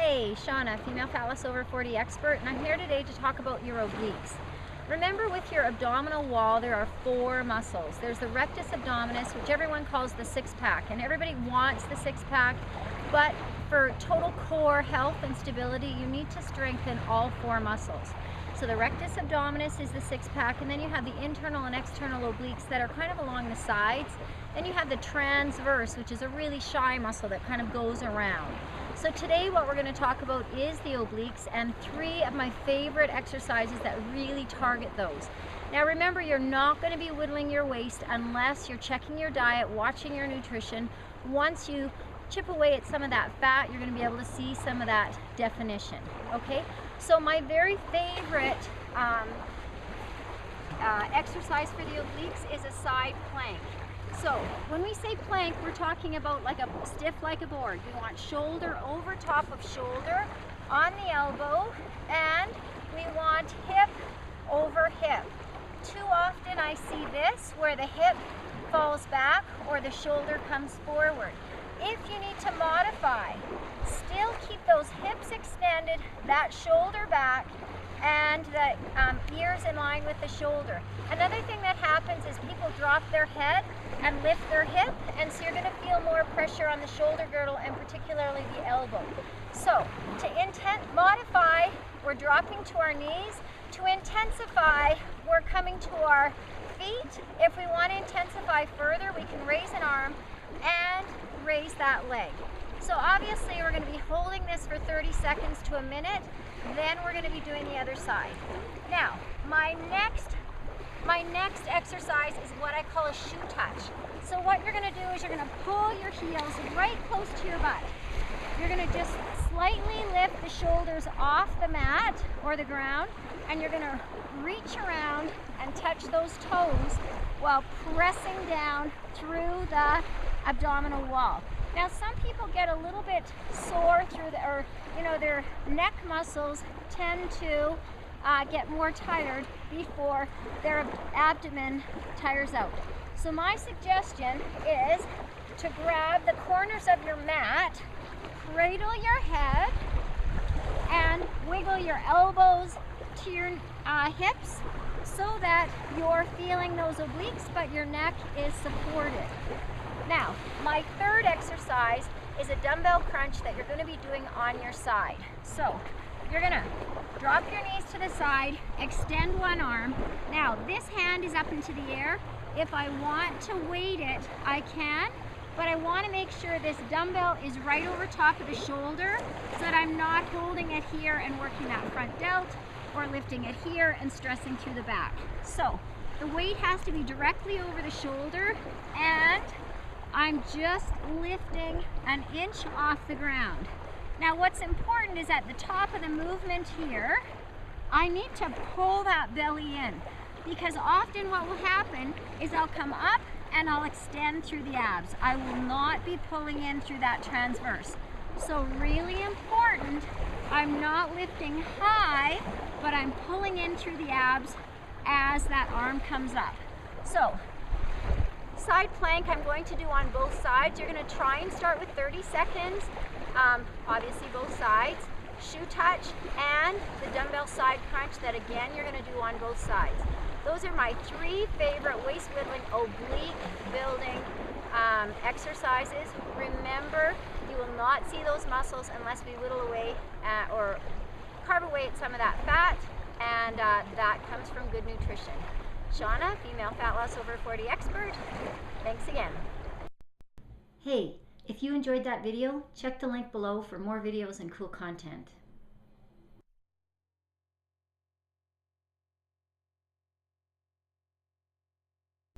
Hey, Shauna, female fat loss over 40 expert, and I'm here today to talk about your obliques. Remember, with your abdominal wall, there are 4 muscles. There's the rectus abdominis, which everyone calls the six-pack, and everybody wants the six-pack, but for total core health and stability, you need to strengthen all 4 muscles. So the rectus abdominis is the six-pack, and then you have the internal and external obliques that are kind of along the sides. Then you have the transverse, which is a really shy muscle that kind of goes around. So today what we're going to talk about is the obliques and 3 of my favorite exercises that really target those. Now remember, you're not going to be whittling your waist unless you're checking your diet, watching your nutrition. Once you chip away at some of that fat, you're going to be able to see some of that definition. Okay, so my very favorite exercise for the obliques is a side plank. So when we say plank, we're talking about like a stiff like a board. We want shoulder over top of shoulder on the elbow, and we want hip over hip. Too often I see this where the hip falls back or the shoulder comes forward. If you need to modify, still keep those hips extended, that shoulder back, and the ears in line with the shoulder. Another thing that happens is people drop their head and lift their hip, and so you're going to feel more pressure on the shoulder girdle and particularly the elbow. So to modify, we're dropping to our knees. To intensify, we're coming to our feet. If we want to intensify further, we can raise an arm and raise that leg. So obviously we're going to be holding this for 30 seconds to a minute, then we're going to be doing the other side. Now, my next exercise is what I call a shoe touch. So what you're going to do is you're going to pull your heels right close to your butt. You're going to just slightly lift the shoulders off the mat or the ground, and you're going to reach around and touch those toes while pressing down through the abdominal wall. Now some people get a little bit sore through their neck muscles tend to get more tired before their abdomen tires out. So my suggestion is to grab the corners of your mat, cradle your head, and wiggle your elbows to your hips so that you're feeling those obliques, but your neck is supported. Now, my third exercise is a dumbbell crunch that you're going to be doing on your side. So, you're going to drop your knees to the side, extend one arm. Now, this hand is up into the air. If I want to weight it, I can, but I want to make sure this dumbbell is right over top of the shoulder so that I'm not holding it here and working that front delt, or lifting it here and stressing through the back. So, the weight has to be directly over the shoulder, and I'm just lifting an inch off the ground. Now what's important is at the top of the movement here, I need to pull that belly in, because often what will happen is I'll come up and I'll extend through the abs. I will not be pulling in through that transverse. So really important, I'm not lifting high, but I'm pulling in through the abs as that arm comes up. So, side plank I'm going to do on both sides. You're going to try and start with 30 seconds, obviously both sides. Shoe touch and the dumbbell side crunch that again you're going to do on both sides. Those are my 3 favorite waist whittling oblique building exercises. Remember, you will not see those muscles unless we whittle away or carve away at some of that fat, and that comes from good nutrition. Shauna, female fat loss over 40 expert. Thanks again. Hey, if you enjoyed that video, check the link below for more videos and cool content.